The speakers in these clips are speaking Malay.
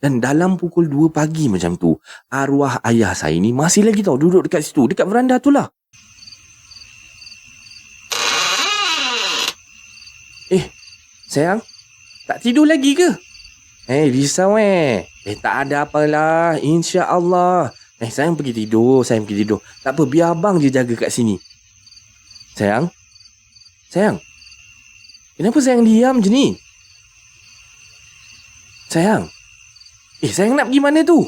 Dan dalam pukul 2 pagi macam tu, arwah ayah saya ni masih lagi tau duduk dekat situ, dekat veranda tu lah. Sayang, tak tidur lagi ke? Risau tak ada apalah, insya-Allah. Sayang pergi tidur, Tak apa, biar abang je jaga kat sini. Sayang? Kenapa sayang diam je ni? Sayang? Sayang nak pergi mana tu?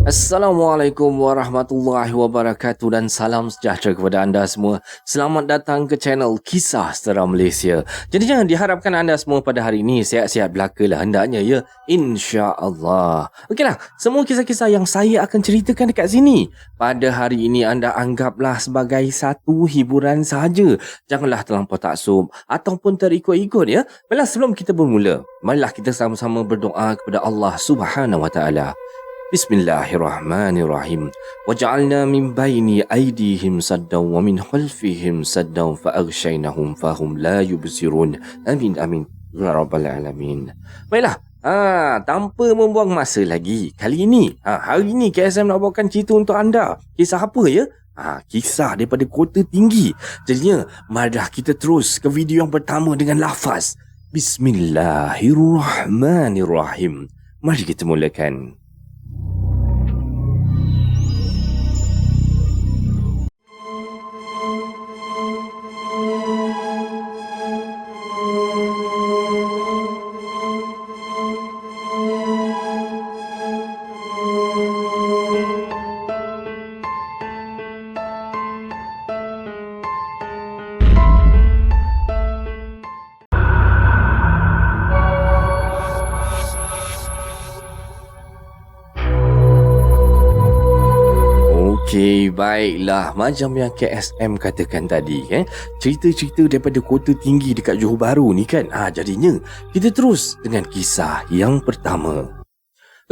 Assalamualaikum warahmatullahi wabarakatuh dan salam sejahtera kepada anda semua. Selamat datang ke channel Kisah Seram Malaysia. Jadinya diharapkan anda semua pada hari ini sihat-sihat belaka lah hendaknya ya. InsyaAllah. Okeylah, semua kisah-kisah yang saya akan ceritakan dekat sini pada hari ini anda anggaplah sebagai satu hiburan sahaja. Janganlah terlampau taksub ataupun terikut-ikut ya. Baiklah, sebelum kita bermula, marilah kita sama-sama berdoa kepada Allah Subhanahu Wa Taala. Bismillahirrahmanirrahim. Waj'alna min baini aydihim saddan wa min khalfihim saddan fa'aghshaynahum fahum la yubsirun. Amin amin ya rabbal alamin. Baiklah, tanpa membuang masa lagi, kali ini hari ini KSM nak bawakan cerita untuk anda. Kisah apa ya? Kisah daripada Kota Tinggi. Jadinya marilah kita terus ke video yang pertama dengan lafaz Bismillahirrahmanirrahim. Mari kita mulakan. Okey, baiklah. Macam yang KSM katakan tadi, cerita-cerita daripada Kota Tinggi dekat Johor Bahru ni kan. Jadinya kita terus dengan kisah yang pertama.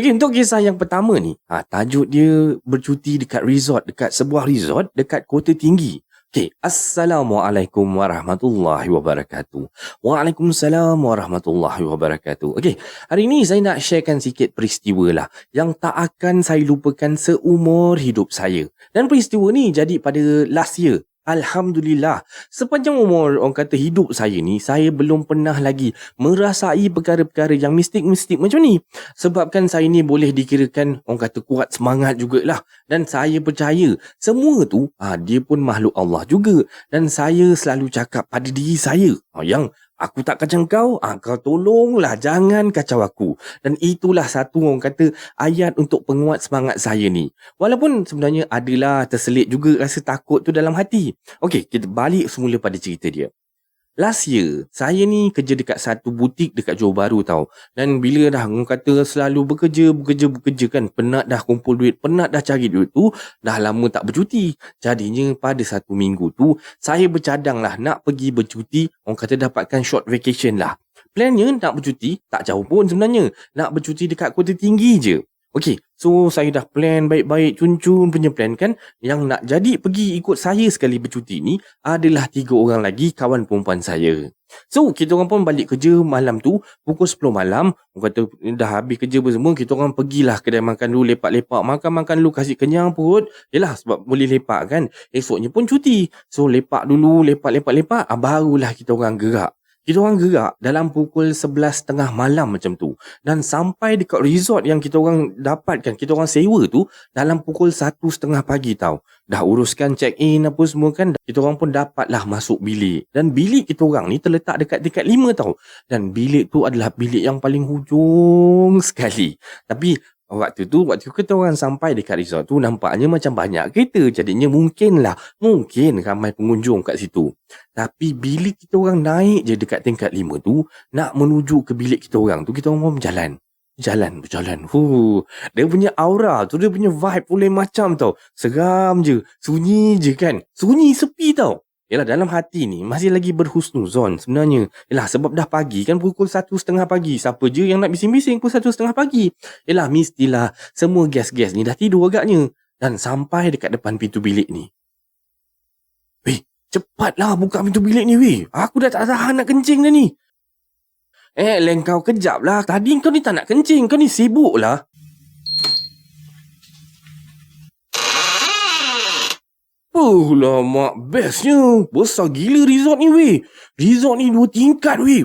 Okey, untuk kisah yang pertama ni, tajuk dia bercuti dekat sebuah resort dekat Kota Tinggi. Okey, Assalamualaikum warahmatullahi wabarakatuh. Waalaikumsalam warahmatullahi wabarakatuh. Okey, hari ini saya nak sharekan sikit peristiwa lah yang tak akan saya lupakan seumur hidup saya. Dan peristiwa ni jadi pada last year. Alhamdulillah, sepanjang umur orang kata hidup saya ni, saya belum pernah lagi merasai perkara-perkara yang mistik-mistik macam ni. Sebabkan saya ni boleh dikirakan orang kata kuat semangat jugalah. Dan saya percaya semua tu dia pun makhluk Allah juga. Dan saya selalu cakap pada diri saya, yang aku tak kacau kau, kau tolonglah jangan kacau aku. Dan itulah satu orang kata ayat untuk penguat semangat saya ni. Walaupun sebenarnya adalah terselit juga rasa takut tu dalam hati. Okey, kita balik semula pada cerita dia. Last year, saya ni kerja dekat satu butik dekat Johor Bahru tau. Dan bila dah orang kata selalu bekerja kan, penat dah kumpul duit, penat dah cari duit tu, dah lama tak bercuti. Jadinya pada satu minggu tu, saya bercadang lah nak pergi bercuti, orang kata dapatkan short vacation lah. Plannya nak bercuti, tak jauh pun sebenarnya. Nak bercuti dekat Kota Tinggi je. Okey, so saya dah plan baik-baik, cun-cun punya plan kan. Yang nak jadi pergi ikut saya sekali bercuti ni adalah 3 orang lagi kawan perempuan saya. So, kita orang pun balik kerja malam tu, pukul 10 malam. Orang kata dah habis kerja semua, kita orang pergilah kedai makan dulu, lepak-lepak. Makan-makan dulu, kasih kenyang perut. Yelah, sebab boleh lepak kan. Esoknya pun cuti. So, lepak dulu, lepak-lepak. Barulah kita orang gerak. Kita orang gerak dalam pukul 11.30 malam macam tu. Dan sampai dekat resort yang kita orang dapatkan, kita orang sewa tu, dalam pukul 1.30 pagi tau. Dah uruskan check-in apa semua kan. Kita orang pun dapatlah masuk bilik. Dan bilik kita orang ni terletak dekat tingkat 5 tau. Dan bilik tu adalah bilik yang paling hujung sekali. Tapi waktu kita orang sampai dekat resort tu, nampaknya macam banyak kereta. Jadinya mungkin ramai pengunjung kat situ. Tapi bilik kita orang naik je dekat tingkat 5 tu, nak menuju ke bilik kita orang tu, kita orang pun berjalan. Dia punya aura tu, dia punya vibe boleh macam tau. Seram je, sunyi je kan. Sunyi sepi tau. Yelah, dalam hati ni masih lagi berhusnuzon sebenarnya. Yelah, sebab dah pagi kan, pukul 1:30 pagi. Siapa je yang nak bising-bising pukul 1:30 pagi? Yelah, mestilah semua gas-gas ni dah tidur agaknya. Dan sampai dekat depan pintu bilik ni. Weh, cepatlah buka pintu bilik ni weh. Aku dah tak tahan nak kencing dah ni. Leng, kau kejap lah. Tadi kau ni tak nak kencing. Kau ni sibuk lah. Oh mak, bestnya. Besar gila resort ni weh. Resort ni 2 tingkat weh.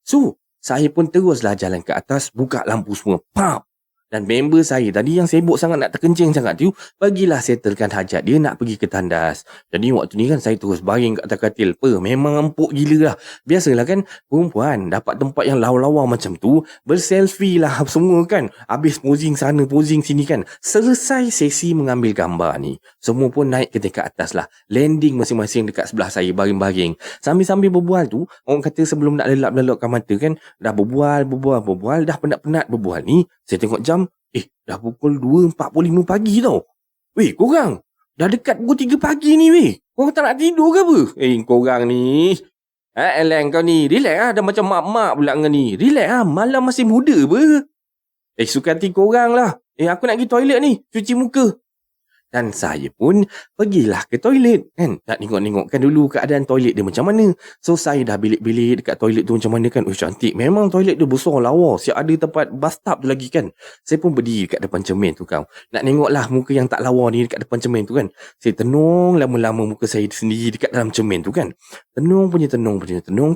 So, saya pun teruslah jalan ke atas, buka lampu semua. Pap. Dan member saya tadi yang sibuk sangat nak terkencing sangat tu, bagilah settlekan hajat dia nak pergi ke tandas. Jadi waktu ni kan saya terus baring kat atas katil. Memang empuk gila lah. Biasalah kan perempuan dapat tempat yang lawa-lawa macam tu, berselfie lah semua kan. Habis posing sana, posing sini kan. Selesai sesi mengambil gambar ni, semua pun naik ke tingkat atas lah. Landing masing-masing dekat sebelah saya, baring-baring. Sambil-sambil berbual tu, orang kata sebelum nak lelap-lelapkan mata kan, dah berbual, dah penat-penat berbual ni, saya tengok jam, dah pukul 2.45 pagi tau. Weh, korang, dah dekat pukul 3 pagi ni weh. Korang tak nak tidur ke apa? Korang ni. Eleng kau ni, relax lah. Dah macam mak-mak pula kau ni. Relax lah, malam masih muda apa? Suka hati korang lah. Aku nak pergi toilet ni, cuci muka. Dan saya pun pergilah ke toilet kan. Nak tengok-tengokkan dulu keadaan toilet dia macam mana. So saya dah bilik-bilik dekat toilet tu macam mana kan. Cantik. Memang toilet dia besar lawa. Siap ada tempat bathtub tu lagi kan. Saya pun berdiri dekat depan cermin tu kau. Nak tengoklah muka yang tak lawa ni dekat depan cermin tu kan. Saya tenung lama-lama muka saya sendiri dekat dalam cermin tu kan. Tenung.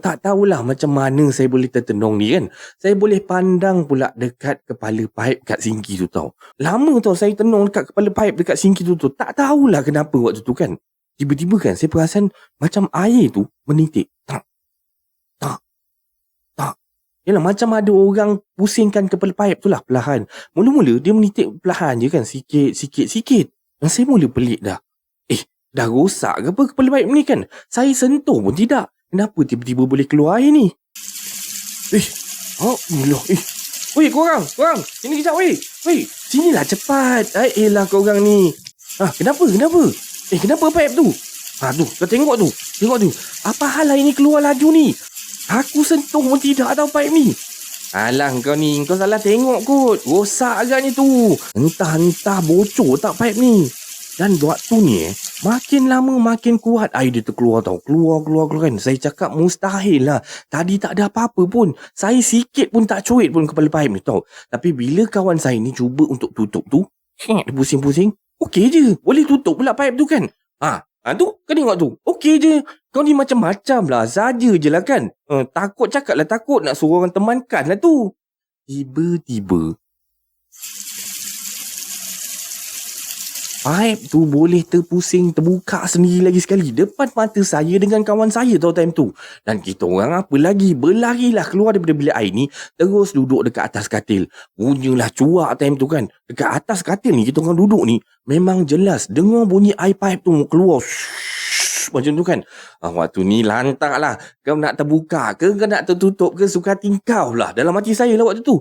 Tak tahulah macam mana saya boleh tertenung ni kan. Saya boleh pandang pula dekat kepala pipe kat sinki tu tau. Lama tau saya tenung dekat kepala pipe dekat sinki tu. Tak tahulah kenapa waktu tu kan. Tiba-tiba kan saya perasan macam air tu menitik. Tak. Yalah, macam ada orang pusingkan kepala pipe tu lah perlahan. Mula-mula dia menitik perlahan je kan. Sikit. Dan saya mula pelik dah. Dah rosak ke apa kepala pipe ni kan? Saya sentuh pun tidak. Kenapa tiba-tiba boleh keluar air ni? Allah. Weh, korang. Sini kejap weh. Sinilah cepat. Elah korang ni. Kenapa? Kenapa pipe tu? Tu, kau tengok tu. Apa hal air ni keluar laju ni? Aku sentuh pun tidak tahu pipe ni. Alah kau ni, kau salah tengok kot. Rosak agaknya tu. Entah bocor tak pipe ni. Dan waktu ni makin lama makin kuat air dia terkeluar tau. Keluar kan. Saya cakap mustahil lah. Tadi tak ada apa-apa pun. Saya sikit pun tak cuit pun kepala pipe ni tau. Tapi bila kawan saya ni cuba untuk tutup tu, dia pusing-pusing. Okey je. Boleh tutup pula pipe tu kan. Tu, kau tengok tu. Okey je. Kau ni macam-macam lah. Saja je lah kan. Takut cakap lah. Takut nak suruh orang temankan lah tu. Tiba-tiba pipe tu boleh terbuka sendiri lagi sekali. Depan mata saya dengan kawan saya tau time tu. Dan kita orang apa lagi? Berlarilah keluar daripada bilik air ni. Terus duduk dekat atas katil. Bunyilah cuak time tu kan. Dekat atas katil ni kita orang duduk ni. Memang jelas dengar bunyi air pipe tu keluar. Macam tu kan. Waktu ni lantak lah. Kau nak terbuka ke? Kau nak tertutup ke? Suka hati kau lah. Dalam hati saya lah waktu tu.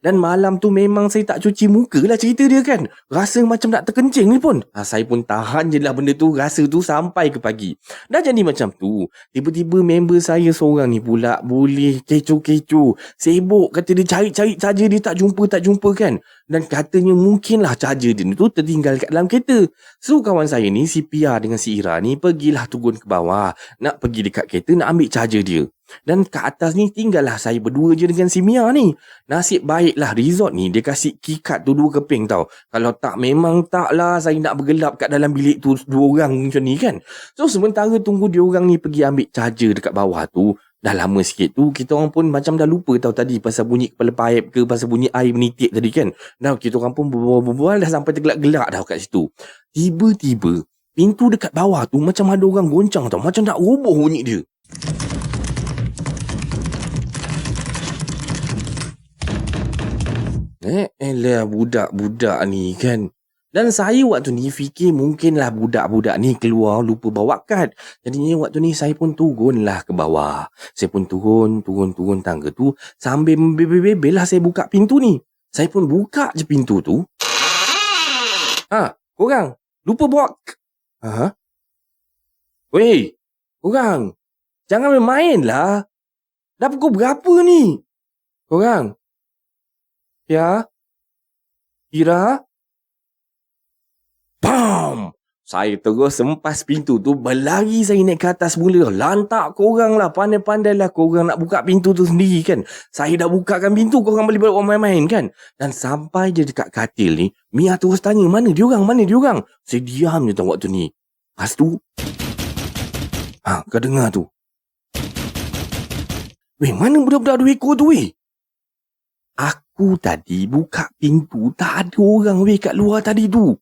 Dan malam tu memang saya tak cuci muka lah cerita dia kan. Rasa macam nak terkencing ni pun. Saya pun tahan je lah benda tu. Rasa tu sampai ke pagi. Dah jadi macam tu. Tiba-tiba member saya seorang ni pula boleh kecoh-kecoh. Sibuk kata dia cari-cari charger dia tak jumpa kan. Dan katanya mungkinlah charger dia tu tertinggal kat dalam kereta. So kawan saya ni si Pia dengan si Ira ni pergilah turun ke bawah. Nak pergi dekat kereta nak ambil charger dia. Dan kat atas ni tinggallah saya berdua je dengan si Mia ni. Nasib baiklah resort ni dia kasih key card tu 2 keping tau. Kalau tak memang taklah saya nak bergelap kat dalam bilik tu 2 orang macam ni kan. So sementara tunggu dia orang ni pergi ambil charger dekat bawah tu. Dah lama sikit tu kita orang pun macam dah lupa tau tadi pasal bunyi kepala pipe ke pasal bunyi air menitik tadi kan. Dah kita orang pun berbual dah sampai tergelak-gelak dah kat situ. Tiba-tiba pintu dekat bawah tu macam ada orang goncang tau. Macam nak roboh bunyi dia. Elah budak-budak ni kan. Dan saya waktu ni fikir mungkinlah budak-budak ni keluar lupa bawa kad. Jadinya waktu ni saya pun turunlah ke bawah. Saya pun turun tangga tu. Sambil membebel lah saya buka pintu ni. Saya pun buka je pintu tu. Korang lupa bawa. Weh, Korang, jangan main lah. Dah pukul berapa ni? Korang? Ya? Kira? Bam! Saya terus sempas pintu tu, berlari saya naik ke atas mula. Lantak korang lah, pandai-pandai lah korang nak buka pintu tu sendiri kan. Saya dah bukakan pintu, korang boleh buat main-main kan. Dan sampai je dekat katil ni, Mia terus tanya, mana diorang? Saya diam je tau waktu ni. Lepas tu, kau dengar tu? Weh, mana budak-budak 2 ekor tu weh? Aku tadi buka pintu, tak ada orang weh kat luar tadi tu.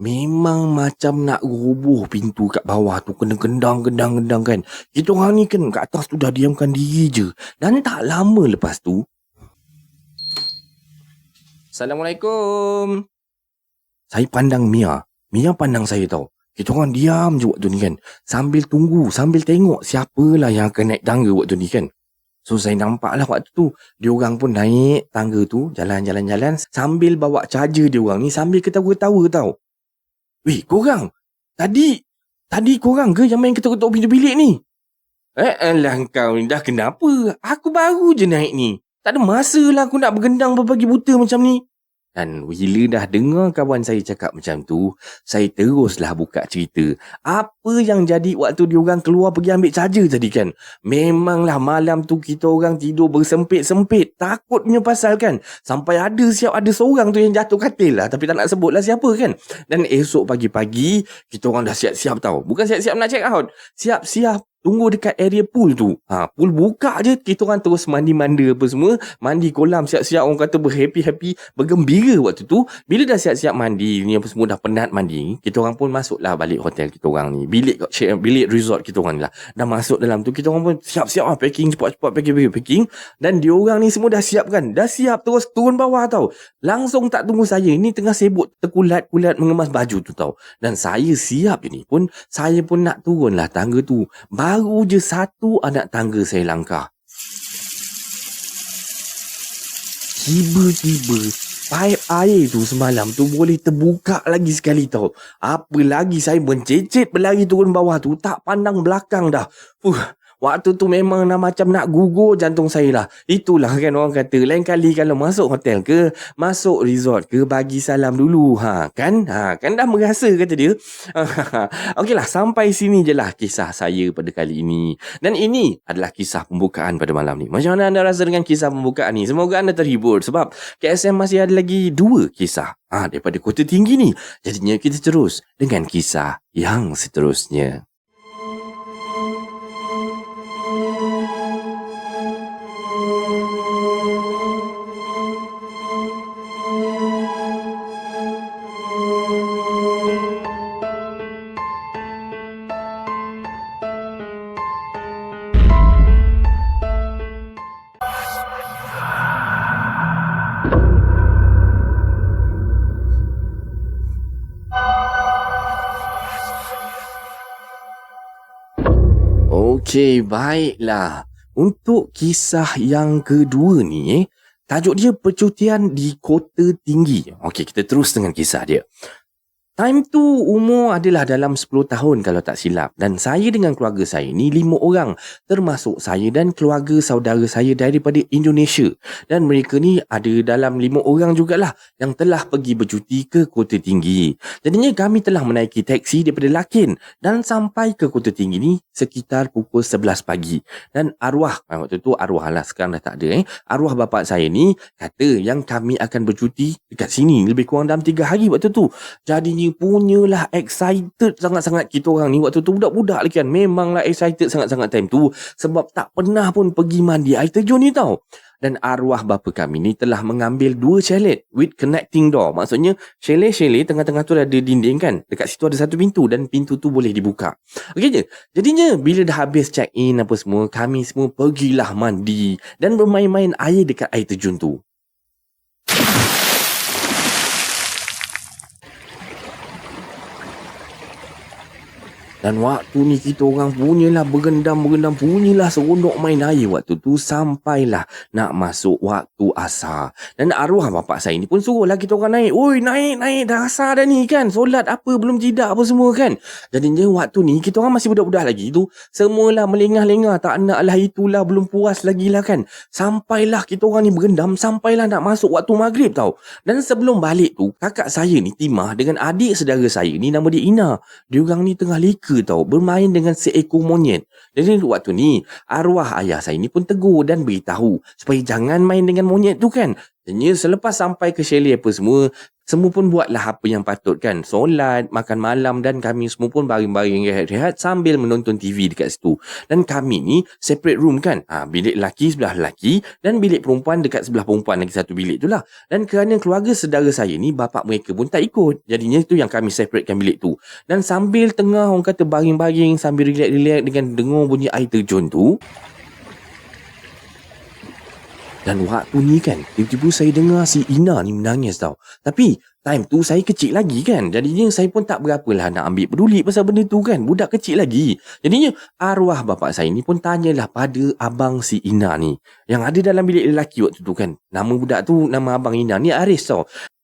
Memang macam nak roboh pintu kat bawah tu. Kena gendang kan. Kita orang ni kan kat atas tu dah diamkan diri je. Dan tak lama lepas tu, Assalamualaikum. Saya pandang Mia. Mia pandang saya tau. Kita orang diam je waktu ni kan. Sambil tunggu, sambil tengok siapalah yang akan naik tangga waktu ni kan. So saya nampak lah waktu tu diorang pun naik tangga tu, jalan-jalan sambil bawa charger diorang ni, sambil ketawa-ketawa tau. Weh, korang, tadi korang ke yang main ketuk-ketuk pintu bilik ni? Alah kau ni dah kenapa? Aku baru je naik ni. Tak ada masa lah aku nak bergendang berbagi buta macam ni. Dan bila dah dengar kawan saya cakap macam tu, saya teruslah buka cerita. Apa yang jadi waktu diorang keluar pergi ambil charger tadi kan? Memanglah malam tu kita orang tidur bersempit-sempit. Takutnya pasal kan? Sampai ada seorang tu yang jatuh katil lah. Tapi tak nak sebut lah siapa kan? Dan esok pagi-pagi, kita orang dah siap-siap tau. Bukan siap-siap nak check out. Siap-siap tunggu dekat area pool tu. Pool buka je, kita orang terus mandi-manda apa semua. Mandi kolam, siap-siap orang kata berhappy-happy, bergembira waktu tu. Bila dah siap-siap mandi, ni apa semua dah penat mandi, kita orang pun masuklah balik hotel kita orang ni. Bilik resort kita orang ni lah. Dah masuk dalam tu, kita orang pun siap-siap lah, packing, cepat-cepat packing. Dan diorang ni semua dah siap kan. Dah siap terus turun bawah tau. Langsung tak tunggu saya. Ini tengah sibuk terkulat-kulat mengemas baju tu tau. Dan saya siap je ni pun, saya pun nak turun lah tangga tu. Baru je satu anak tangga saya langkah. Tiba-tiba paip air tu semalam tu boleh terbuka lagi sekali tau. Apa lagi saya mencecet berlari turun bawah tu, tak pandang belakang dah. Waktu tu memang macam nak gugur jantung saya lah. Itulah kan orang kata, lain kali kalau masuk hotel ke, masuk resort ke, bagi salam dulu. Kan dah merasa kata dia. Okeylah, sampai sini je lah kisah saya pada kali ini. Dan ini adalah kisah pembukaan pada malam ni. Macam mana anda rasa dengan kisah pembukaan ni? Semoga anda terhibur sebab KSM masih ada lagi 2 kisah daripada Kota Tinggi ni. Jadinya kita terus dengan kisah yang seterusnya. Okey, baiklah. Untuk kisah yang kedua ni, tajuk dia percutian di Kota Tinggi. Okey, kita terus dengan kisah dia. Time tu umur adalah dalam 10 tahun kalau tak silap. Dan saya dengan keluarga saya ni 5 orang. Termasuk saya dan keluarga saudara saya daripada Indonesia. Dan mereka ni ada dalam 5 orang jugalah yang telah pergi bercuti ke Kota Tinggi. Jadinya kami telah menaiki teksi daripada Lakin. Dan sampai ke Kota Tinggi ni sekitar pukul 11 pagi. Dan waktu tu arwah lah, sekarang dah tak ada. Arwah bapa saya ni kata yang kami akan bercuti dekat sini lebih kurang dalam 3 hari waktu tu. Jadinya punyalah excited sangat-sangat kita orang ni. Waktu tu budak-budak lagi kan. Memanglah excited sangat-sangat time tu. Sebab tak pernah pun pergi mandi air terjun ni tau. Dan arwah bapa kami ni telah mengambil 2 chalet with connecting door. Maksudnya chalet tengah-tengah tu ada dinding kan. Dekat situ ada satu pintu dan pintu tu boleh dibuka. Okey je. Jadinya bila dah habis check in apa semua, kami semua pergilah mandi dan bermain-main air dekat air terjun tu. Dan waktu ni kita orang punyalah berendam punyalah seronok main air waktu tu sampailah nak masuk waktu asar. Dan arwah bapak saya ni pun suruhlah kita orang naik. Oi, naik dah asar dah ni kan. Solat apa belum jidak apa semua kan. Jadinya waktu ni kita orang masih budak-budak lagi tu. Semualah melengah-lengah, tak nak lah itulah, belum puas lagi lah kan. Sampailah kita orang ni berendam sampailah nak masuk waktu maghrib tau. Dan sebelum balik tu, kakak saya ni Timah dengan adik saudara saya ni nama dia Ina. Diorang ni tengah leka tau, bermain dengan seekor monyet. Jadi waktu ni arwah ayah saya ni pun tegur dan beritahu supaya jangan main dengan monyet tu kan. Dan selepas sampai ke chalet apa semua pun buatlah apa yang patut kan. Solat, makan malam dan kami semua pun baring-baring rehat-rehat sambil menonton TV dekat situ. Dan kami ni separate room kan. Bilik lelaki sebelah lelaki dan bilik perempuan dekat sebelah perempuan lagi satu bilik tu lah. Dan kerana keluarga saudara saya ni, bapak mereka pun tak ikut. Jadinya tu yang kami separatekan bilik tu. Dan sambil tengah orang kata baring-baring sambil relax-relax dengan dengar bunyi air terjun tu. Dan waktu ni kan, tiba-tiba saya dengar si Ina ni menangis tau. Tapi time tu saya kecil lagi kan. Jadinya saya pun tak berapalah nak ambil peduli pasal benda tu kan. Budak kecil lagi. Jadinya arwah bapak saya ni pun tanyalah pada abang si Ina ni, yang ada dalam bilik lelaki waktu tu kan. Nama budak tu, nama abang Ina ni Aris tau.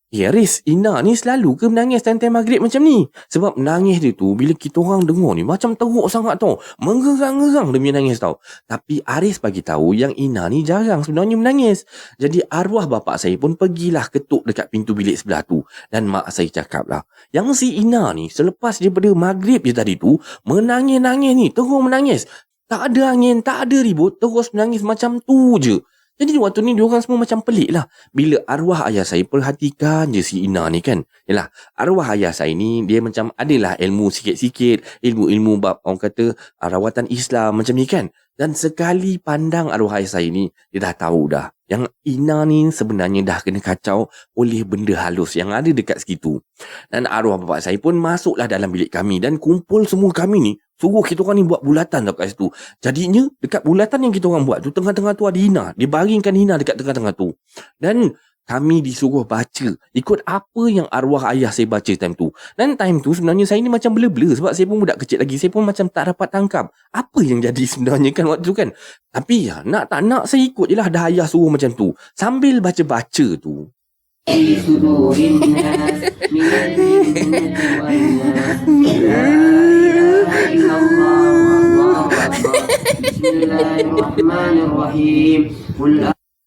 Aris, Ina ni selalu ke menangis time-time maghrib macam ni? Sebab menangis dia tu bila kita orang dengar ni macam teruk sangat tau. Mengerang-gerang demi nangis tau. Tapi Aris bagi tahu yang Ina ni jarang sebenarnya menangis. Jadi arwah bapak saya pun pergilah ketuk dekat pintu bilik sebelah tu. Dan mak saya cakap lah, yang si Ina ni selepas daripada maghrib je tadi tu menangis-nangis ni, terus menangis. Tak ada angin, tak ada ribut, terus menangis macam tu je. Jadi waktu ni diorang semua macam pelik lah. Bila arwah ayah saya perhatikan je si Ina ni kan. Yalah, arwah ayah saya ni dia macam adalah ilmu sikit-sikit. Ilmu-ilmu bab orang kata rawatan Islam macam ni kan. Dan sekali pandang arwah ayah saya ni, dia dah tahu dah. Yang Ina ni sebenarnya dah kena kacau oleh benda halus yang ada dekat segitu. Dan arwah bapak saya pun masuklah dalam bilik kami. Dan kumpul semua kami ni. Suruh kita orang ni buat bulatan tau kat situ. Jadinya dekat bulatan yang kita orang buat tu, tengah-tengah tu ada Ina. Dia baringkan Ina dekat tengah-tengah tu. Dan kami disuruh baca ikut apa yang arwah ayah saya baca time tu. Dan time tu sebenarnya saya ni macam blur-blur sebab saya pun budak kecil lagi. Saya pun macam tak dapat tangkap apa yang jadi sebenarnya kan waktu tu kan. Tapi ya, nak tak nak saya ikut je lah, dah ayah suruh macam tu. Sambil baca-baca tu,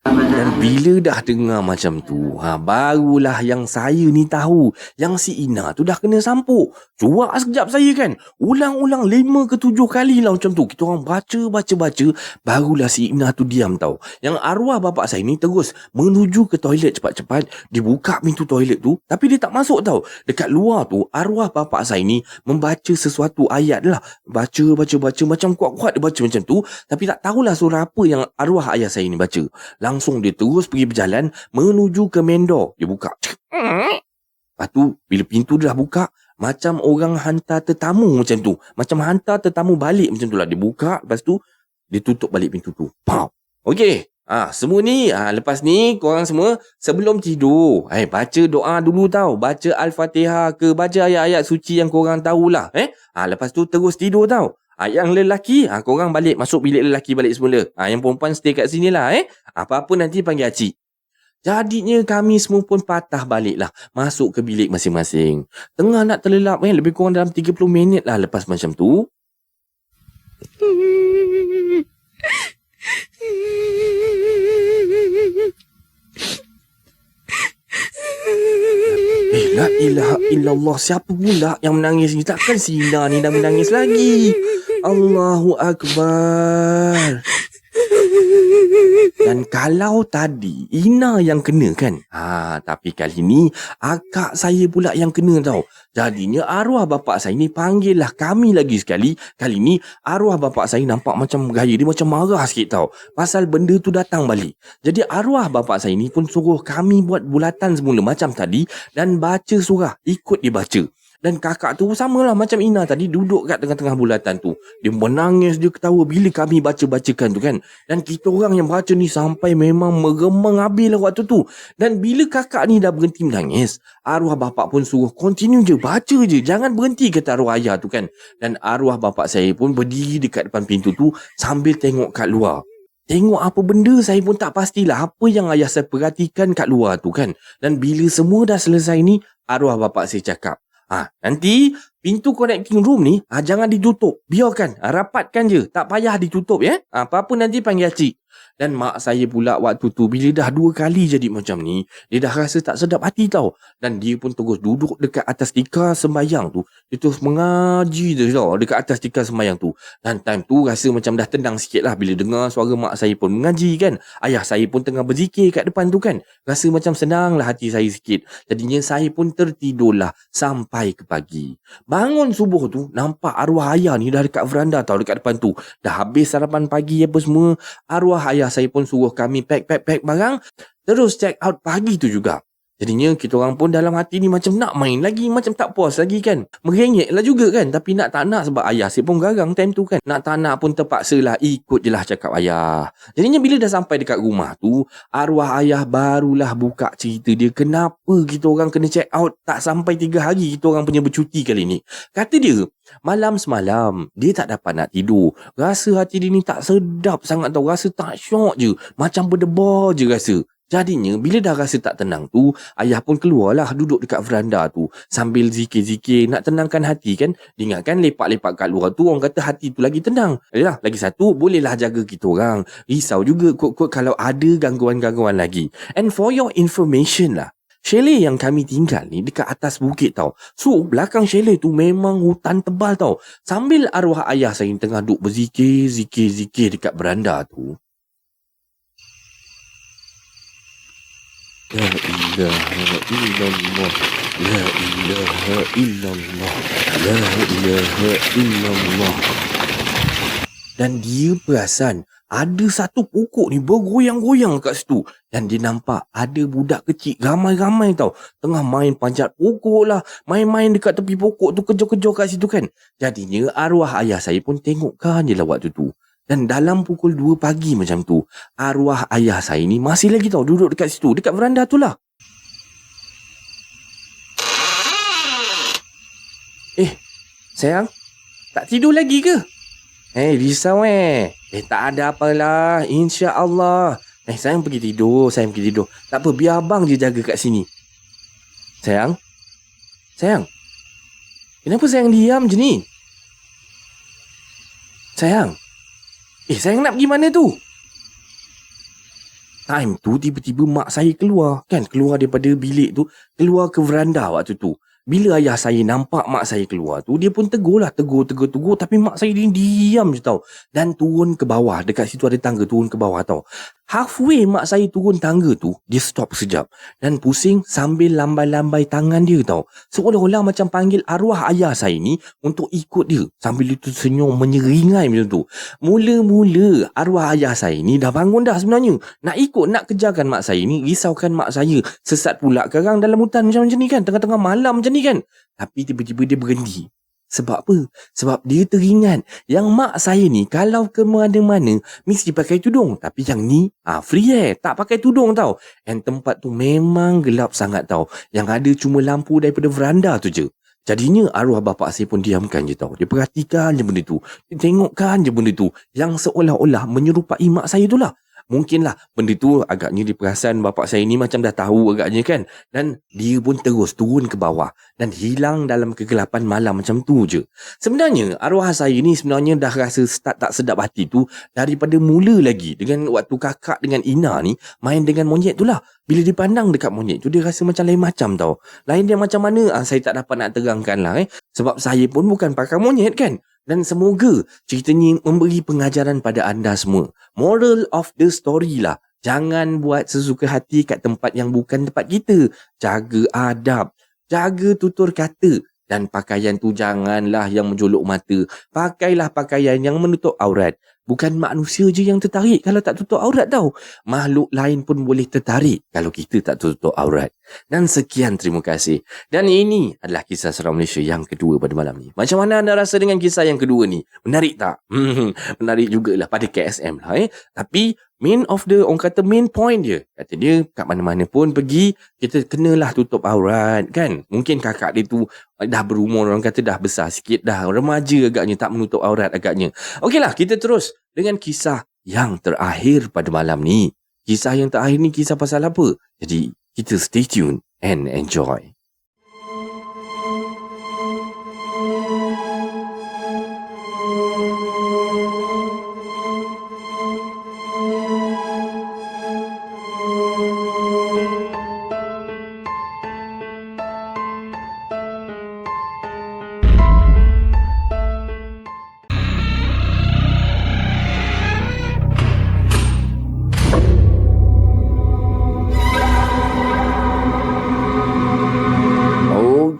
dan bila dah dengar macam tu, barulah yang saya ni tahu yang si Ina tu dah kena sampuk. Cuak sekejap saya kan. Ulang-ulang 5 ke 7 kali lah macam tu. Kita orang baca. Barulah si Ina tu diam tau. Yang arwah bapak saya ni terus menuju ke toilet cepat-cepat. Dia buka pintu toilet tu. Tapi dia tak masuk tau. Dekat luar tu, arwah bapak saya ni membaca sesuatu ayat lah. Baca. Macam kuat-kuat dia baca macam tu. Tapi tak tahulah surah apa yang arwah ayah saya ni baca. Langsung dia terus pergi berjalan menuju ke main door. Dia buka. Lepas tu bila pintu dah buka, macam orang hantar tetamu macam tu. Macam hantar tetamu balik macam tu lah. Dia buka, lepas tu dia tutup balik pintu tu. Pow. Okey. Semua ni, lepas ni korang semua sebelum tidur, baca doa dulu tau. Baca Al-Fatihah ke, baca ayat-ayat suci yang korang tahulah. Lepas tu terus tidur tau. Yang lelaki, korang balik, masuk bilik lelaki balik semula. Yang perempuan stay kat sini lah. Apa-apa nanti panggil Acik. Jadinya kami semua pun patah balik lah. Masuk ke bilik masing-masing. Tengah nak terlelap, lebih kurang dalam 30 minit lah lepas macam tu. La ilaha illallah. Siapa pula yang menangis ni? Takkan si Ina ni dah menangis lagi. Allahu Akbar. Dan kalau tadi Ina yang kena kan, tapi kali ni akak saya pula yang kena tau. Jadinya arwah bapak saya ni panggil lah kami lagi sekali. Kali ni arwah bapak saya nampak macam gaya dia macam marah sikit tau, pasal benda tu datang balik. Jadi arwah bapak saya ni pun suruh kami buat bulatan semula macam tadi dan baca surah, ikut dia baca. Dan kakak tu samalah macam Ina tadi, duduk kat tengah-tengah bulatan tu. Dia menangis, dia ketawa bila kami baca-bacakan tu kan. Dan kita orang yang baca ni sampai memang meremang habis lah waktu tu. Dan bila kakak ni dah berhenti menangis, arwah bapak pun suruh continue je, baca je, jangan berhenti, kata arwah ayah tu kan. Dan arwah bapak saya pun berdiri dekat depan pintu tu sambil tengok kat luar. Tengok apa benda saya pun tak pastilah apa yang ayah saya perhatikan kat luar tu kan. Dan bila semua dah selesai ni, arwah bapak saya cakap, nanti pintu connecting room ni jangan ditutup. Biarkan, rapatkan je. Tak payah ditutup ya. Apa-apa nanti panggil cik. Dan mak saya pula waktu tu bila dah 2 kali jadi macam ni, dia dah rasa tak sedap hati tau. Dan dia pun terus duduk dekat atas tikar sembahyang tu. Dia terus mengaji je tau dekat atas tikar sembahyang tu. Dan time tu rasa macam dah tenang sikit lah bila dengar suara mak saya pun mengaji kan. Ayah saya pun tengah berzikir kat depan tu kan. Rasa macam senang lah hati saya sikit. Jadinya saya pun tertidurlah sampai ke pagi. Bangun subuh tu, nampak arwah ayah ni dah dekat veranda tau, dekat depan tu. Dah habis sarapan pagi apa semua. Arwah ayah saya pun suruh kami pack barang, terus check out pagi tu juga. Jadinya kita orang pun dalam hati ni macam nak main lagi, macam tak puas lagi kan. Merengek lah juga kan. Tapi nak tak nak sebab ayah saya pun garang time tu kan. Nak tak nak pun terpaksa lah ikut je lah cakap ayah. Jadinya bila dah sampai dekat rumah tu, arwah ayah barulah buka cerita dia kenapa kita orang kena check out tak sampai 3 hari kita orang punya bercuti kali ni. Kata dia, malam semalam dia tak dapat nak tidur. Rasa hati dia ni tak sedap sangat tau. Rasa tak syok je. Macam berdebar je rasa. Jadinya bila dah rasa tak tenang tu, ayah pun keluarlah duduk dekat veranda tu sambil zikir-zikir nak tenangkan hati kan. Dia ingatkan lepak-lepak kat luar tu orang kata hati tu lagi tenang. Yalah, lagi satu bolehlah jaga kita orang. Risau juga kot-kot kalau ada gangguan-gangguan lagi. And for your information lah, chalet yang kami tinggal ni dekat atas bukit tau. So belakang chalet tu memang hutan tebal tau. Sambil arwah ayah saya tengah duduk berzikir dekat beranda tu, La ilaha illallah, La ilaha illallah, La ilaha illallah. Dan dia perasan ada satu pokok ni bergoyang-goyang kat situ. Dan dia nampak ada budak kecil ramai-ramai tau. Tengah main panjat pokok lah. Main-main dekat tepi pokok tu, kejar-kejar kat situ kan. Jadinya arwah ayah saya pun tengokkan je lah waktu tu. Dan dalam pukul 2 pagi macam tu, arwah ayah saya ni masih lagi tau duduk dekat situ, dekat veranda tu lah. Sayang, tak tidur lagi ke? Risau tak ada apalah, insya-Allah. Sayang pergi tidur. Tak apa, biar abang je jaga kat sini. Sayang, kenapa sayang diam je ni? Sayang, sayang nak pergi mana tu? Time tu tiba-tiba mak saya keluar daripada bilik tu, keluar ke veranda waktu tu. Bila ayah saya nampak mak saya keluar tu, dia pun tegur, tapi mak saya ni diam je tau. Dan turun ke bawah, dekat situ ada tangga, turun ke bawah tau. Halfway mak saya turun tangga tu, dia stop sekejap dan pusing sambil lambai-lambai tangan dia tau. Seolah-olah macam panggil arwah ayah saya ni untuk ikut dia. Sambil dia tu senyum menyeringai macam tu. Mula-mula arwah ayah saya ni dah bangun dah sebenarnya. Nak ikut, nak kejarkan mak saya ni, risaukan mak saya. Sesat pula karang dalam hutan macam ni kan, tengah-tengah malam macam ni kan. Tapi tiba-tiba dia berhenti. Sebab apa? Sebab dia teringat yang mak saya ni kalau ke mana-mana mesti pakai tudung. Tapi yang ni free tak pakai tudung tau. And tempat tu memang gelap sangat tau. Yang ada cuma lampu daripada veranda tu je. Jadinya arwah bapak saya pun diamkan je tau. Dia perhatikan je benda tu. Dia tengokkan je benda tu. Yang seolah-olah menyerupai mak saya tu lah. Mungkinlah benda tu agaknya dia perasan bapak saya ni macam dah tahu agaknya kan. Dan dia pun terus turun ke bawah dan hilang dalam kegelapan malam macam tu je. Sebenarnya arwah saya ni sebenarnya dah rasa start tak sedap hati tu daripada mula lagi. Dengan waktu kakak dengan Ina ni main dengan monyet tu lah. Bila dia pandang dekat monyet tu, dia rasa macam lain macam tau. Lain dia macam mana saya tak dapat nak terangkan lah Sebab saya pun bukan pakar monyet kan. Dan semoga ceritanya memberi pengajaran pada anda semua. Moral of the story lah. Jangan buat sesuka hati kat tempat yang bukan tempat kita. Jaga adab. Jaga tutur kata. Dan pakaian tu janganlah yang menjolok mata. Pakailah pakaian yang menutup aurat. Bukan manusia je yang tertarik kalau tak tutup aurat tau. Makhluk lain pun boleh tertarik kalau kita tak tutup aurat. Dan sekian, terima kasih. Dan ini adalah kisah seram Malaysia yang kedua pada malam ni. Macam mana anda rasa dengan kisah yang kedua ni? Menarik tak? Menarik jugalah pada KSM lah. Tapi orang kata main point dia. Kata dia kat mana-mana pun pergi, kita kenalah tutup aurat kan. Mungkin kakak dia tu dah berumur, orang kata dah besar sikit, dah remaja agaknya, tak menutup aurat agaknya. Okeylah, kita terus dengan kisah yang terakhir pada malam ni. Kisah yang terakhir ni kisah pasal apa? Jadi kita stay tune and enjoy.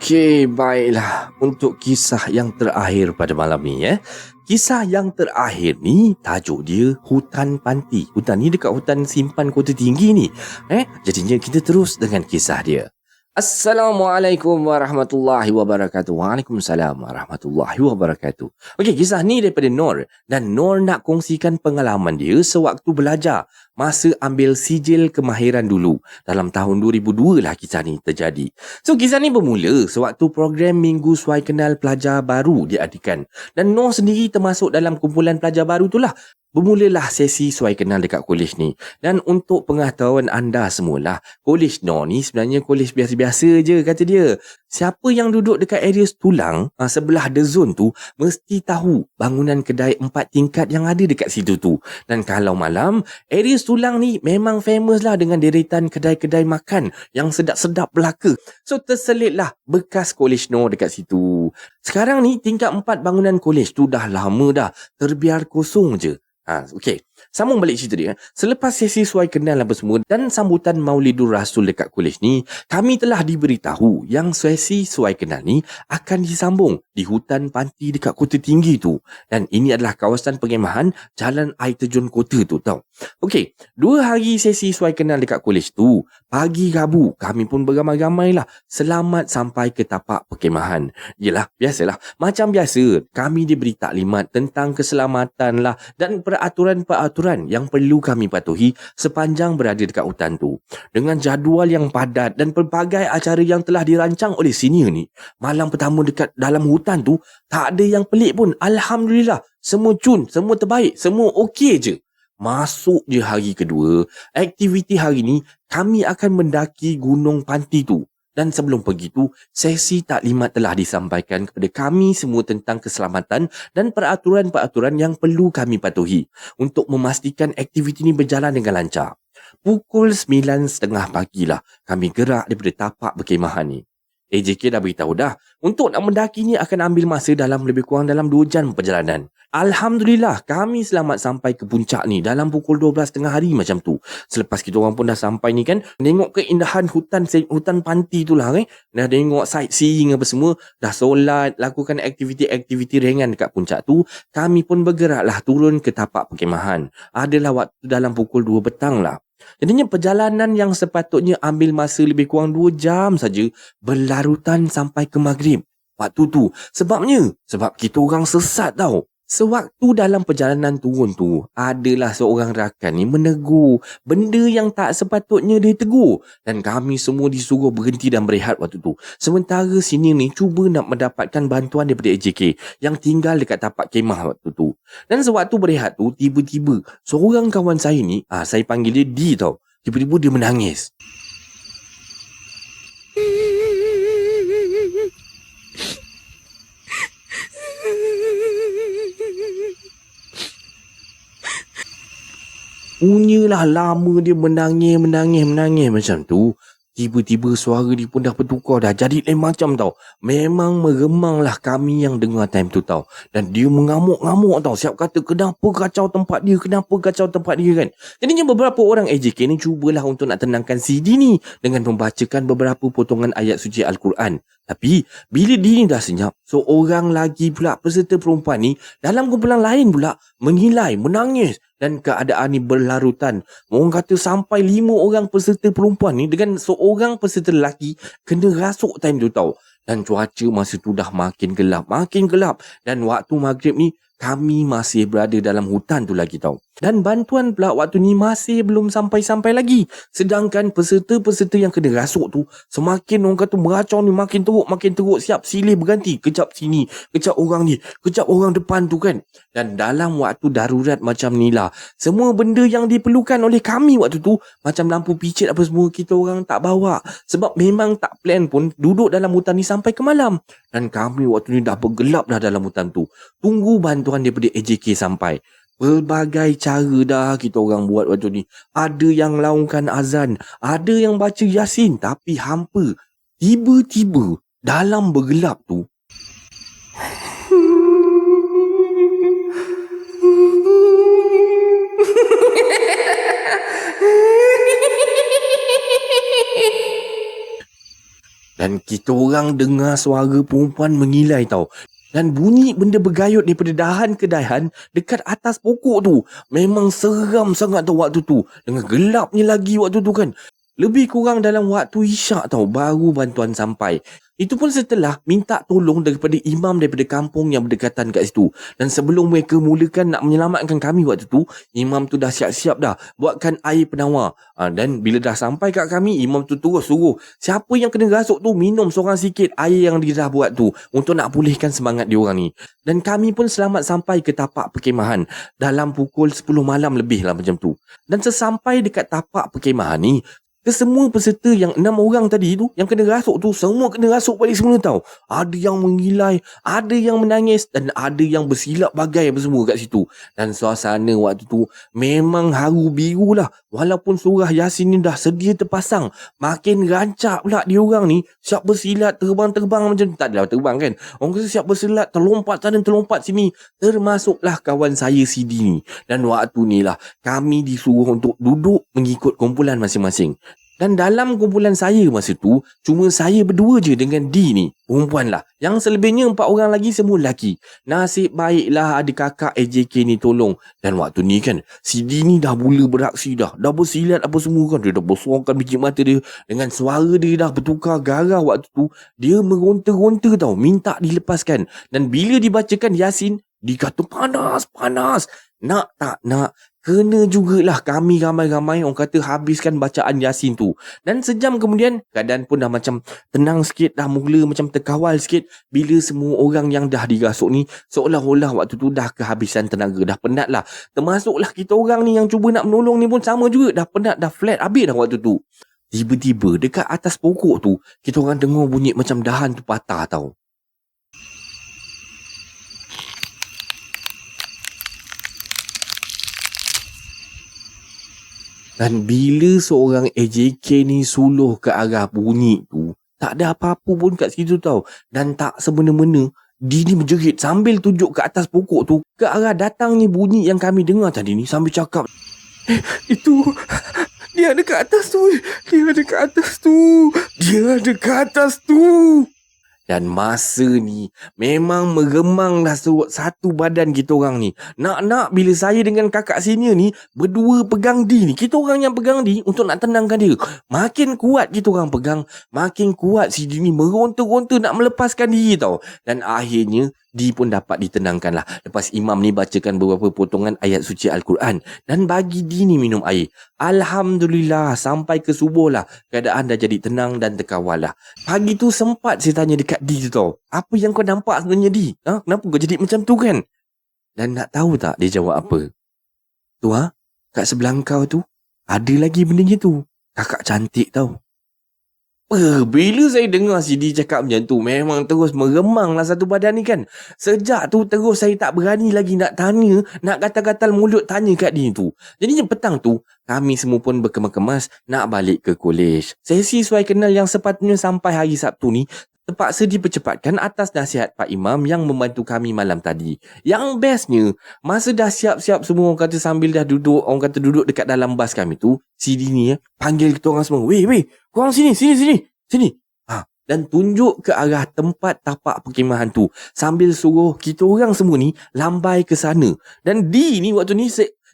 Okey, baiklah. Untuk kisah yang terakhir pada malam ni Kisah yang terakhir ni tajuk dia Hutan Panti. Hutan ni dekat hutan simpan Kota Tinggi ni. Jadinya kita terus dengan kisah dia. Assalamualaikum warahmatullahi wabarakatuh. Waalaikumsalam warahmatullahi wabarakatuh. Okey, kisah ni daripada Nur. Dan Nur nak kongsikan pengalaman dia sewaktu belajar masa ambil sijil kemahiran dulu. Dalam tahun 2002 lah kisah ni terjadi. So, kisah ni bermula sewaktu program Minggu Suai Kenal Pelajar Baru diadakan. Dan Nur sendiri termasuk dalam kumpulan pelajar baru tu lah. Bermulalah sesi suai kenal dekat kolej ni. Dan untuk pengetahuan anda semualah, kolej Nur ni sebenarnya kolej biasa-biasa je, kata dia. Siapa yang duduk dekat area Tulang, sebelah The Zone tu, mesti tahu bangunan kedai 4 tingkat yang ada dekat situ tu. Dan kalau malam, area Tulang ni memang famous lah dengan deretan kedai-kedai makan yang sedap-sedap belaka. So, terselitlah bekas kolej Nur dekat situ. Sekarang ni tingkat 4 bangunan kolej tu dah lama dah terbiar kosong je. Okey, sambung balik cerita dia. Selepas sesi suai kenal apa semua dan sambutan Maulidur Rasul dekat kolej ni, kami telah diberitahu yang sesi suai kenal ni akan disambung di hutan panti dekat Kota Tinggi tu. Dan ini adalah kawasan pengemahan Jalan Air Terjun Kota tu tau. Okey, 2 hari sesi suai kenal dekat kolej tu. Pagi Rabu, kami pun beramai-ramai lah selamat sampai ke tapak perkemahan. Yelah, biasalah. Macam biasa, kami diberi taklimat tentang keselamatan lah dan peraturan-peraturan yang perlu kami patuhi sepanjang berada dekat hutan tu. Dengan jadual yang padat dan pelbagai acara yang telah dirancang oleh senior ni, malam pertama dekat dalam hutan tu, tak ada yang pelik pun. Alhamdulillah, semua cun, semua terbaik, semua okey je. Masuk je hari kedua, aktiviti hari ni, kami akan mendaki Gunung Panti tu. Dan sebelum pergi tu, sesi taklimat telah disampaikan kepada kami semua tentang keselamatan dan peraturan-peraturan yang perlu kami patuhi untuk memastikan aktiviti ni berjalan dengan lancar. Pukul 9.30 pagi lah kami gerak daripada tapak berkemahan ni. AJK dah beritahu dah, untuk nak mendaki ni akan ambil masa dalam lebih kurang dalam 2 jam perjalanan. Alhamdulillah, kami selamat sampai ke puncak ni dalam pukul 12.30 hari macam tu. Selepas kita orang pun dah sampai ni kan, tengok keindahan hutan panti tu lah dah tengok sightseeing apa semua, dah solat, lakukan aktiviti-aktiviti ringan dekat puncak tu, kami pun bergeraklah turun ke tapak perkemahan. Adalah waktu dalam pukul 2 petang lah. Jadinya perjalanan yang sepatutnya ambil masa lebih kurang 2 jam saja berlarutan sampai ke maghrib. Waktu tu, sebab kita orang sesat tau. Sewaktu dalam perjalanan turun tu, adalah seorang rakan ni menegur benda yang tak sepatutnya dia tegur. Dan kami semua disuruh berhenti dan berehat waktu tu. Sementara sini ni cuba nak mendapatkan bantuan daripada AJK yang tinggal dekat tapak kemah waktu tu. Dan sewaktu berehat tu, tiba-tiba seorang kawan saya ni, saya panggil dia D tau. Tiba-tiba dia menangis. Punyalah lama dia menangis macam tu. Tiba-tiba suara dia pun dah bertukar dah. Jadi lain macam tau. Memang meremanglah kami yang dengar time tu tau. Dan dia mengamuk-ngamuk tau. Siap kata kenapa kacau tempat dia. Kenapa kacau tempat dia kan. Jadinya beberapa orang AJK ni cubalah untuk nak tenangkan si D ni. Dengan membacakan beberapa potongan ayat suci Al-Quran. Tapi bila dia ni dah senyap. Seorang lagi pula peserta perempuan ni. Dalam kumpulan lain pula. Mengilai, menangis. Dan keadaan ni berlarutan. Orang kata sampai 5 orang peserta perempuan ni dengan seorang peserta lelaki kena rasuk time tu tau. Dan cuaca masa tu dah makin gelap, makin gelap. Dan waktu maghrib ni kami masih berada dalam hutan tu lagi tau. Dan bantuan pula waktu ni masih belum sampai-sampai lagi. Sedangkan peserta-peserta yang kena rasuk tu semakin orang kata meracau ni makin teruk, siap silih berganti. Kejap sini, kejap orang ni, kejap orang depan tu kan. Dan dalam waktu darurat macam ni lah, semua benda yang diperlukan oleh kami waktu tu, macam lampu picit apa semua, kita orang tak bawa. Sebab memang tak plan pun duduk dalam hutan ni sampai ke malam. Dan kami waktu ni dah bergelap dah dalam hutan tu. Tunggu bantuan daripada AJK sampai. Pelbagai cara dah kita orang buat waktu ni. Ada yang laungkan azan, ada yang baca Yasin, tapi hampa. Tiba-tiba dalam bergelap tu, dan kita orang dengar suara perempuan mengilai tau. Dan bunyi benda bergayut daripada dahan ke dahan dekat atas pokok tu. Memang seram sangat tau waktu tu. Dengan gelapnya lagi waktu tu kan. Lebih kurang dalam waktu isyak tau baru bantuan sampai. Itu pun setelah minta tolong daripada imam daripada kampung yang berdekatan kat situ. Dan sebelum mereka mulakan nak menyelamatkan kami waktu tu, imam tu dah siap-siap dah buatkan air penawar. Dan bila dah sampai kat kami, imam tu terus suruh siapa yang kena rasuk tu minum seorang sikit air yang dia dah buat tu untuk nak pulihkan semangat diorang ni. Dan kami pun selamat sampai ke tapak perkemahan dalam pukul 10 malam lebih lah macam tu. Dan sesampai dekat tapak perkemahan ni, kesemua peserta yang 6 orang tadi tu yang kena rasuk tu semua kena rasuk balik semula tau. Ada yang mengilai, ada yang menangis dan ada yang bersilap bagai apa semua kat situ. Dan suasana waktu tu memang haru biru lah. Walaupun surah Yasin ni dah sedia terpasang, makin rancak pula diorang ni siap bersilat terbang-terbang macam tak adalah terbang kan. Orang kata siap bersilat terlompat sana terlompat sini. Termasuklah kawan saya CD ni. Dan waktu ni lah kami disuruh untuk duduk mengikut kumpulan masing-masing. Dan dalam kumpulan saya masa tu, cuma saya berdua je dengan D ni, perempuan lah. Yang selebihnya 4 orang lagi semua lelaki. Nasib baiklah ada kakak AJK ni tolong. Dan waktu ni kan, si D ni dah mula beraksi dah. Dah bersilat apa semua kan. Dia dah bersorkan biji mata dia. Dengan suara dia dah bertukar garang waktu tu. Dia meronta-ronta tau, minta dilepaskan. Dan bila dibacakan Yasin, dia kata panas, panas. Nak tak nak, kena jugalah kami ramai-ramai orang kata habiskan bacaan Yasin tu. Dan sejam kemudian keadaan pun dah macam tenang sikit, dah mula macam terkawal sikit. Bila semua orang yang dah dirasuk ni seolah-olah waktu tu dah kehabisan tenaga, dah penat lah. Termasuklah kita orang ni yang cuba nak menolong ni pun sama juga, dah penat, dah flat habis dah waktu tu. Tiba-tiba dekat atas pokok tu kita orang dengar bunyi macam dahan tu patah tau. Dan bila seorang AJK ni suluh ke arah bunyi tu, tak ada apa-apa pun kat situ tau. Dan tak semena-mena, dia ni menjerit sambil tunjuk ke atas pokok tu ke arah datangnya bunyi yang kami dengar tadi ni sambil cakap, itu, dia ada kat atas tu, dia ada kat atas tu, dia ada kat atas tu. Dan masa ni memang meremanglah satu badan kita orang ni. Nak-nak bila saya dengan kakak senior ni berdua pegang D ni, kita orang yang pegang D untuk nak tenangkan dia. Makin kuat kita orang pegang, makin kuat si D ni meronta-ronta nak melepaskan diri tau. Dan akhirnya D pun dapat ditenangkan lah. Lepas imam ni bacakan beberapa potongan ayat suci Al-Quran dan bagi D ni minum air. Alhamdulillah sampai ke subuh lah keadaan dah jadi tenang dan terkawal lah. Pagi tu sempat saya tanya dekat D tu tau, apa yang kau nampak sebenarnya D? Kenapa kau jadi macam tu kan? Dan nak tahu tak dia jawab apa? Tu kat sebelah kau tu ada lagi benda tu. Kakak cantik tau. Bila saya dengar Sidi cakap macam tu, memang terus meremanglah satu badan ni kan. Sejak tu terus saya tak berani lagi nak tanya, nak gatal-gatal mulut tanya kat dia tu. Jadi petang tu, kami semua pun berkemas-kemas nak balik ke kolej. Sesi suai kenal yang sepatutnya sampai hari Sabtu ni terpaksa dipercepatkan atas nasihat Pak Imam yang membantu kami malam tadi. Yang bestnya, masa dah siap-siap semua, orang kata sambil dah duduk, orang kata duduk dekat dalam bas kami tu, Sidi ni panggil kita orang semua, weh, korang sini. Dan tunjuk ke arah tempat tapak perkemahan tu sambil suruh kita orang semua ni lambai ke sana. Dan ni waktu ni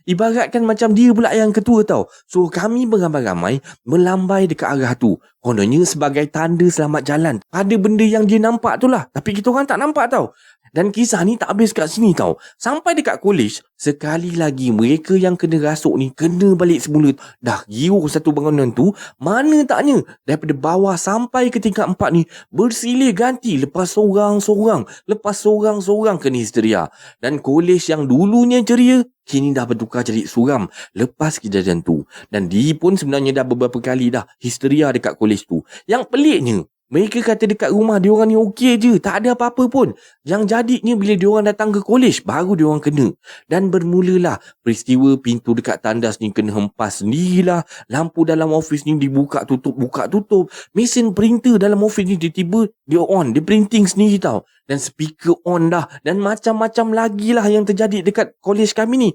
ibaratkan macam dia pula yang ketua tau. So kami beramai-ramai melambai dekat arah tu. Kononnya sebagai tanda selamat jalan pada benda yang dia nampak tu lah. Tapi kita orang tak nampak tau. Dan kisah ni tak habis kat sini tau. Sampai dekat kolej, sekali lagi mereka yang kena rasuk ni kena balik semula. Dah giur satu bangunan tu, mana taknya daripada bawah sampai ke tingkat 4 ni bersilih ganti. Lepas seorang-seorang kena histeria. Dan kolej yang dulunya ceria kini dah bertukar jadi suram lepas kejadian tu. Dan dia pun sebenarnya dah beberapa kali dah histeria dekat kolej tu. Yang peliknya, mereka kata dekat rumah diorang ni okey je, tak ada apa-apa pun. Yang jadinya bila diorang datang ke kolej, baru diorang kena. Dan bermulalah peristiwa pintu dekat tandas ni kena hempas sendirilah. Lampu dalam office ni dibuka tutup. Mesin printer dalam office ni tiba-tiba dia on, dia printing sendiri tau. Dan speaker on dah. Dan macam-macam lagi lah yang terjadi dekat kolej kami ni.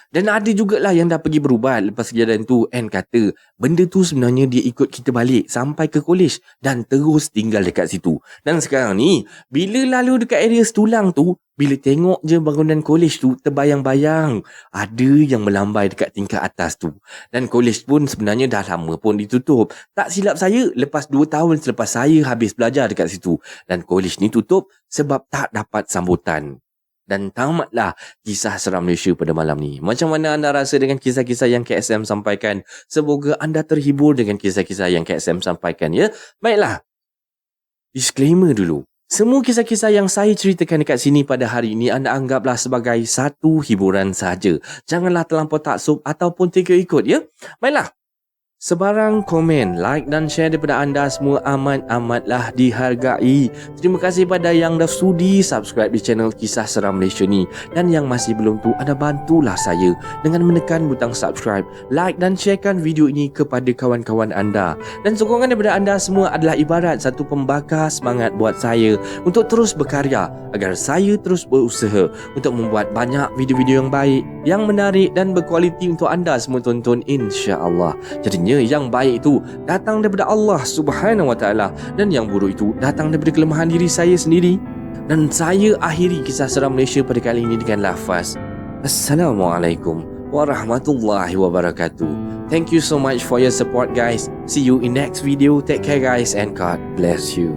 Dan ada jugalah yang dah pergi berubat lepas kejadian tu. And kata benda tu sebenarnya dia ikut kita balik sampai ke kolej dan terus tinggal dekat situ. Dan sekarang ni, bila lalu dekat area Setulang tu, bila tengok je bangunan kolej tu, terbayang-bayang ada yang melambai dekat tingkat atas tu. Dan kolej pun sebenarnya dah lama pun ditutup. Tak silap saya, lepas 2 tahun selepas saya habis belajar dekat situ. Dan kolej ni tutup sebab tak dapat sambutan. Dan tamatlah kisah seram Malaysia pada malam ni. Macam mana anda rasa dengan kisah-kisah yang KSM sampaikan? Semoga anda terhibur dengan kisah-kisah yang KSM sampaikan ya. Baiklah, disclaimer dulu. Semua kisah-kisah yang saya ceritakan dekat sini pada hari ini anda anggaplah sebagai satu hiburan sahaja. Janganlah terlampau taksub ataupun terikut-ikut ya. Baiklah. Sebarang komen, like dan share daripada anda semua amat-amatlah dihargai. Terima kasih pada yang dah sudi subscribe di channel Kisah Seram Malaysia ni. Dan yang masih belum tu, anda bantulah saya dengan menekan butang subscribe, like dan sharekan video ini kepada kawan-kawan anda. Dan sokongan daripada anda semua adalah ibarat satu pembakar semangat buat saya untuk terus berkarya agar saya terus berusaha untuk membuat banyak video-video yang baik, yang menarik dan berkualiti untuk anda semua tonton insya-Allah. Jadinya yang baik itu datang daripada Allah Subhanahu Wa Taala dan yang buruk itu datang daripada kelemahan diri saya sendiri. Dan saya akhiri kisah seram Malaysia pada kali ini dengan lafaz Assalamualaikum warahmatullahi wabarakatuh. Thank you so much for your support guys. See you in next video. Take care guys and God bless you.